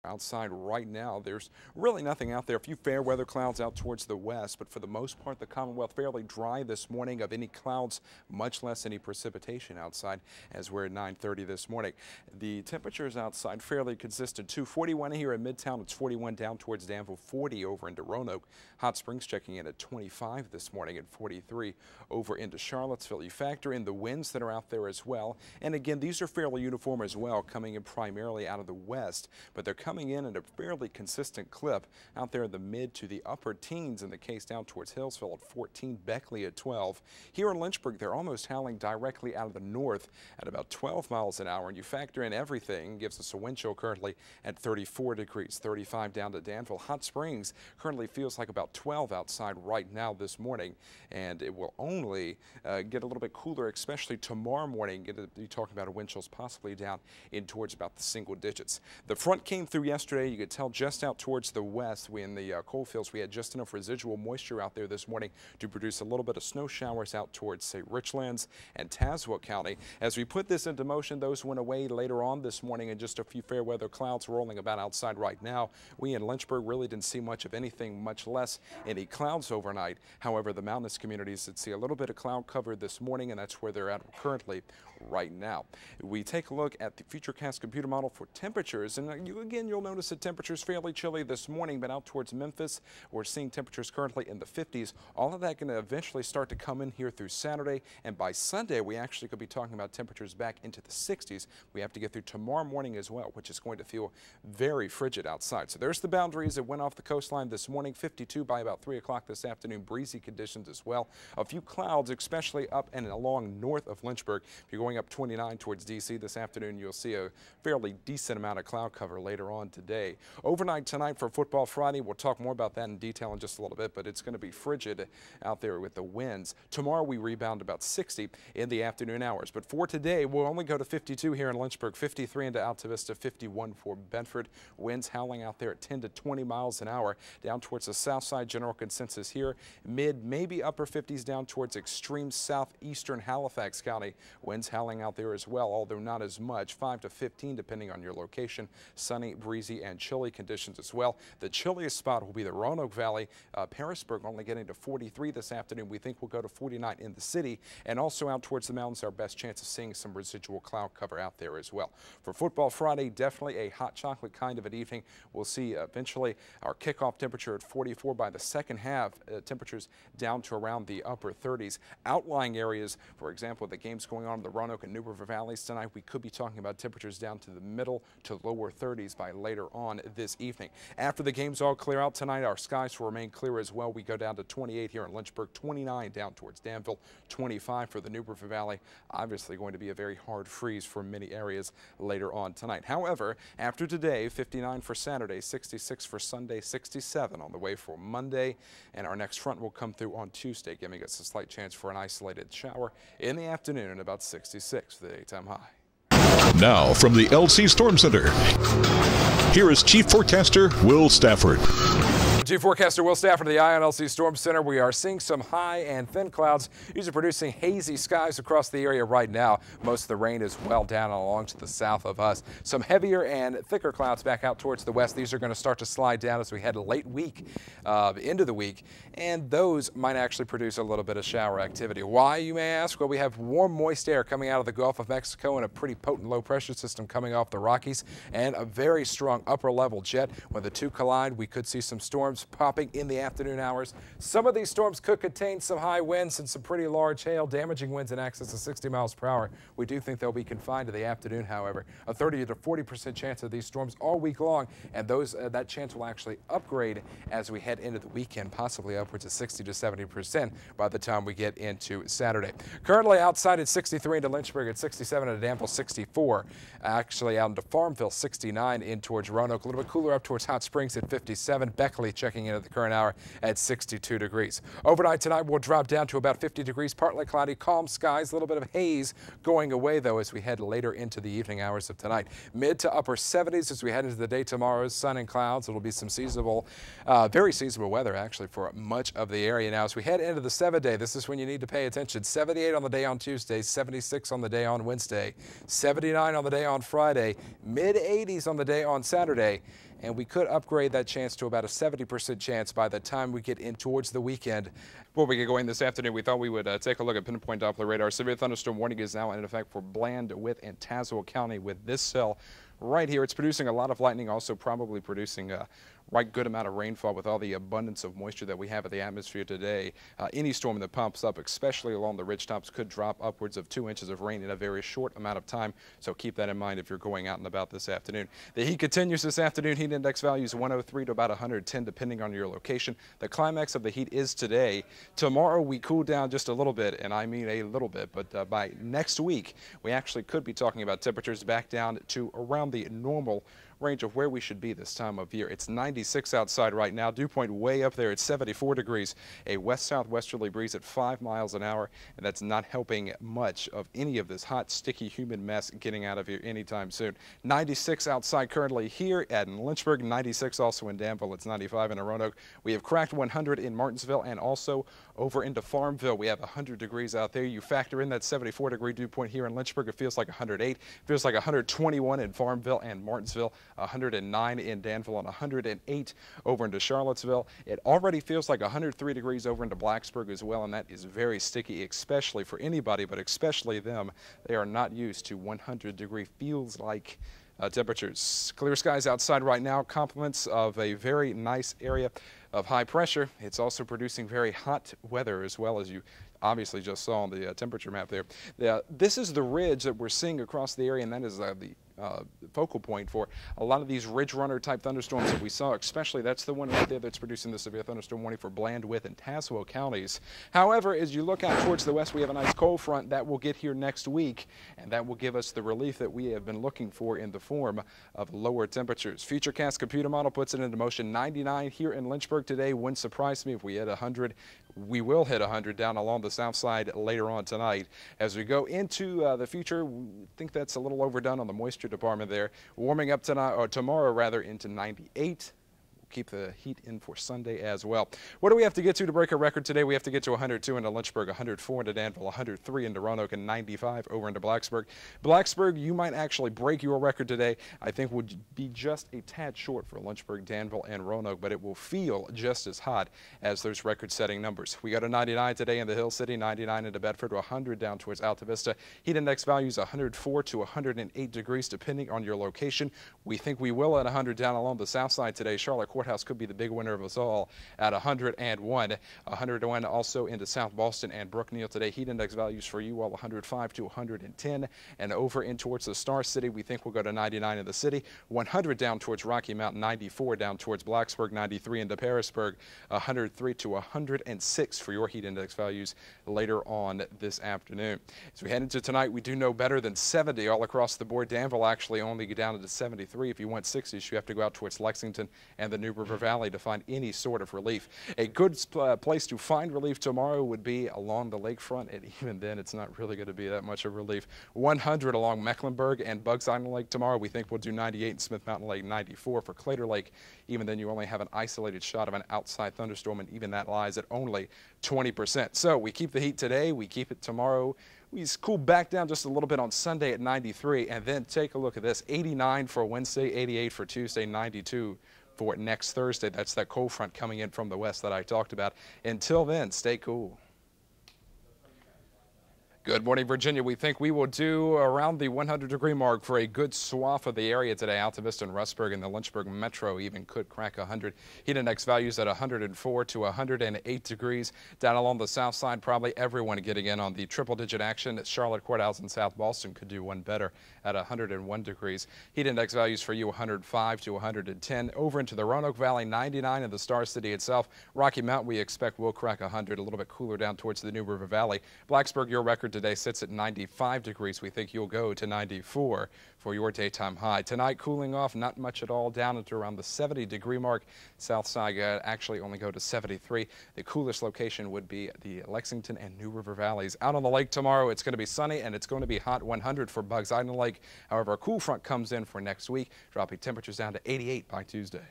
Outside right now, there's really nothing out there. A few fair weather clouds out towards the west, but for the most part, the Commonwealth fairly dry this morning. Of any clouds, much less any precipitation outside as we're at 9:30 this morning. The temperatures outside fairly consistent too. 41 here in Midtown. It's 41 down towards Danville, 40 over into Roanoke. Hot Springs checking in at 25 this morning and 43 over into Charlottesville. You factor in the winds that are out there as well. And again, these are fairly uniform as well, coming in primarily out of the west, but they're coming in at a fairly consistent clip out there in the mid to the upper teens in the case down towards Hillsville at 14, Beckley at 12. Here in Lynchburg, they're almost howling directly out of the north at about 12 miles an hour. And you factor in everything, gives us a wind chill currently at 34 degrees, 35 down to Danville. Hot Springs currently feels like about 12 outside right now this morning, and it will only get a little bit cooler, especially tomorrow morning. You're talking about a wind chills possibly down in towards about the single digits. The front came through yesterday. You could tell just out towards the west, in the coal fields, we had just enough residual moisture out there this morning to produce a little bit of snow showers out towards, say, Richlands and Tazewell County. As we put this into motion, those went away later on this morning, and just a few fair weather clouds rolling about outside right now. We in Lynchburg really didn't see much of anything, much less any clouds overnight. However, the mountainous communities did see a little bit of cloud cover this morning, and that's where they're at currently right now. We take a look at the Futurecast computer model for temperatures, and you'll notice that temperatures fairly chilly this morning, but out towards Memphis, we're seeing temperatures currently in the 50s. All of that going to eventually start to come in here through Saturday, and by Sunday, we actually could be talking about temperatures back into the 60s. We have to get through tomorrow morning as well, which is going to feel very frigid outside. So there's the boundaries that went off the coastline this morning. 52 by about 3 o'clock this afternoon. Breezy conditions as well. A few clouds, especially up and along north of Lynchburg. If you're going up 29 towards D.C. this afternoon, you'll see a fairly decent amount of cloud cover later on today. Overnight tonight for Football Friday, we'll talk more about that in detail in just a little bit, but it's going to be frigid out there with the winds. Tomorrow we rebound about 60 in the afternoon hours, but for today we'll only go to 52 here in Lynchburg, 53 into Alta Vista, 51 for Bedford. Winds howling out there at 10 to 20 miles an hour down towards the south side. General consensus here, mid, maybe upper 50s down towards extreme southeastern Halifax County. Winds howling out there as well, although not as much, 5 to 15 depending on your location. Sunny, breezy, and chilly conditions as well. The chilliest spot will be the Roanoke Valley. Harrisburg only getting to 43 this afternoon. We think we'll go to 49 in the city, and also out towards the mountains, our best chance of seeing some residual cloud cover out there as well. For Football Friday, definitely a hot chocolate kind of an evening. We'll see eventually our kickoff temperature at 44 by the second half. Temperatures down to around the upper 30s. Outlying areas, for example, the games going on in the Roanoke and New River Valleys tonight, we could be talking about temperatures down to the middle to lower 30s by later on this evening. After the games all clear out tonight, our skies will remain clear as well. We go down to 28 here in Lynchburg, 29 down towards Danville, 25 for the New River Valley. Obviously going to be a very hard freeze for many areas later on tonight. However, after today, 59 for Saturday, 66 for Sunday, 67 on the way for Monday, and our next front will come through on Tuesday, giving us a slight chance for an isolated shower in the afternoon at about 66 for the daytime high. Now from the LC Storm Center, here is Chief Forecaster Will Stafford. Chief Forecaster Will Stafford of the INLC Storm Center. We are seeing some high and thin clouds, usually producing hazy skies across the area right now. Most of the rain is well down along to the south of us. Some heavier and thicker clouds back out towards the west. These are going to start to slide down as we head late week into the week, and those might actually produce a little bit of shower activity. Why, you may ask? Well, we have warm, moist air coming out of the Gulf of Mexico and a pretty potent low pressure system coming off the Rockies and a very strong upper level jet. When the two collide, we could see some storms popping in the afternoon hours. Some of these storms could contain some high winds and some pretty large hail, damaging winds in excess of 60 miles per hour. We do think they'll be confined to the afternoon, however. A 30 to 40% chance of these storms all week long, and that chance will actually upgrade as we head into the weekend, possibly upwards of 60 to 70% by the time we get into Saturday. Currently outside at 63 into Lynchburg, at 67 into Danville, 64. Actually out into Farmville, 69 in towards Roanoke. A little bit cooler up towards Hot Springs at 57. Beckley checking in at the current hour at 62 degrees. Overnight tonight we'll drop down to about 50 degrees, partly cloudy, calm skies, a little bit of haze going away though as we head later into the evening hours of tonight. Mid to upper 70s as we head into the day tomorrow. Sun and clouds. It'll be some seasonable, very seasonable weather actually for much of the area. Now as we head into the 7-day, this is when you need to pay attention. 78 on the day on Tuesday, 76 on the day on Wednesday, 70 79 on the day on Friday, mid-80s on the day on Saturday, and we could upgrade that chance to about a 70% chance by the time we get in towards the weekend. Before we get going this afternoon, we thought we would take a look at pinpoint Doppler radar. Severe thunderstorm warning is now in effect for Bland, Wythe, and Tazewell County with this cell right here. It's producing a lot of lightning, also probably producing a right good amount of rainfall with all the abundance of moisture that we have in the atmosphere today. Any storm that pumps up, especially along the ridge tops, could drop upwards of 2 inches of rain in a very short amount of time. So keep that in mind if you're going out and about this afternoon. The heat continues this afternoon. Heat index values 103 to about 110 depending on your location. The climax of the heat is today. Tomorrow we cool down just a little bit, and I mean a little bit, but by next week we actually could be talking about temperatures back down to around the normal range of where we should be this time of year. It's 96 outside right now. Dew point way up there at 74 degrees. A west-southwesterly breeze at 5 miles an hour, and that's not helping much of any of this hot, sticky, humid mess getting out of here anytime soon. 96 outside currently here at Lynchburg, 96 also in Danville. It's 95 in Roanoke. We have cracked 100 in Martinsville and also over into Farmville. We have 100 degrees out there. You factor in that 74-degree dew point here in Lynchburg, it feels like 108. It feels like 121 in Farmville and Martinsville. 109 in Danville and 108 over into Charlottesville. It already feels like 103 degrees over into Blacksburg as well, and that is very sticky, especially for anybody, but especially them. They are not used to 100-degree feels like temperatures. Clear skies outside right now, compliments of a very nice area of high pressure. It's also producing very hot weather as well, as you obviously just saw on the temperature map there. This is the ridge that we're seeing across the area, and that is the focal point for a lot of these ridge runner type thunderstorms that we saw, especially that's the one right there that's producing the severe thunderstorm warning for Bland, Wythe, and Tazewell counties. However, as you look out towards the west, we have a nice cold front that will get here next week, and that will give us the relief that we have been looking for in the form of lower temperatures. Futurecast computer model puts it into motion. 99 here in Lynchburg today. Wouldn't surprise me if we hit 100. We will hit 100 down along the south side later on tonight. As we go into the future, we think that's a little overdone on the moisture department there. Warming up tonight, or tomorrow rather, into 98. Keep the heat in for Sunday as well. What do we have to get to break a record today? We have to get to 102 into Lynchburg, 104 into Danville, 103 into Roanoke, and 95 over into Blacksburg. Blacksburg, you might actually break your record today. I think would be just a tad short for Lynchburg, Danville, and Roanoke, but it will feel just as hot as those record-setting numbers. We got a 99 today in the Hill City, 99 into Bedford, 100 down towards Alta Vista. Heat index values 104 to 108 degrees depending on your location. We think we will at 100 down along the south side today. Charlotte Courthouse could be the big winner of us all at 101. 101 also into South Boston and Brookneal today. Heat index values for you all 105 to 110. And over in towards the Star City, we think we'll go to 99 in the city. 100 down towards Rocky Mount, 94 down towards Blacksburg, 93 into Parisburg, 103 to 106 for your heat index values later on this afternoon. As we head into tonight, we do know better than 70 all across the board. Danville actually only get down to 73. If you want 60s, you have to go out towards Lexington and the New River Valley to find any sort of relief. A good place to find relief tomorrow would be along the lakefront, and even then it's not really going to be that much of relief. 100 along Mecklenburg and Bugs Island Lake tomorrow. We think we'll do 98 in Smith Mountain Lake, 94 for Claytor Lake. Even then you only have an isolated shot of an outside thunderstorm, and even that lies at only 20%. So we keep the heat today, we keep it tomorrow. We cool back down just a little bit on Sunday at 93, and then take a look at this. 89 for Wednesday, 88 for Tuesday, 92 for next Thursday. That's that cold front coming in from the west that I talked about. Until then, stay cool. Good morning, Virginia. We think we will do around the 100-degree mark for a good swath of the area today. Alta Vista and Rustburg and the Lynchburg metro even could crack 100. Heat index values at 104 to 108 degrees. Down along the south side, probably everyone getting in on the triple-digit action. Charlotte Courthouse and South Boston could do one better at 101 degrees. Heat index values for you 105 to 110. Over into the Roanoke Valley, 99 in the Star City itself. Rocky Mount, we expect will crack 100. A little bit cooler down towards the New River Valley. Blacksburg, your record today sits at 95 degrees. We think you'll go to 94 for your daytime high. Tonight, cooling off, not much at all, down into around the 70-degree mark. South side actually only go to 73. The coolest location would be the Lexington and New River Valleys. Out on the lake tomorrow, it's going to be sunny and it's going to be hot. 100 for Bugs Island Lake. However, a cool front comes in for next week, dropping temperatures down to 88 by Tuesday.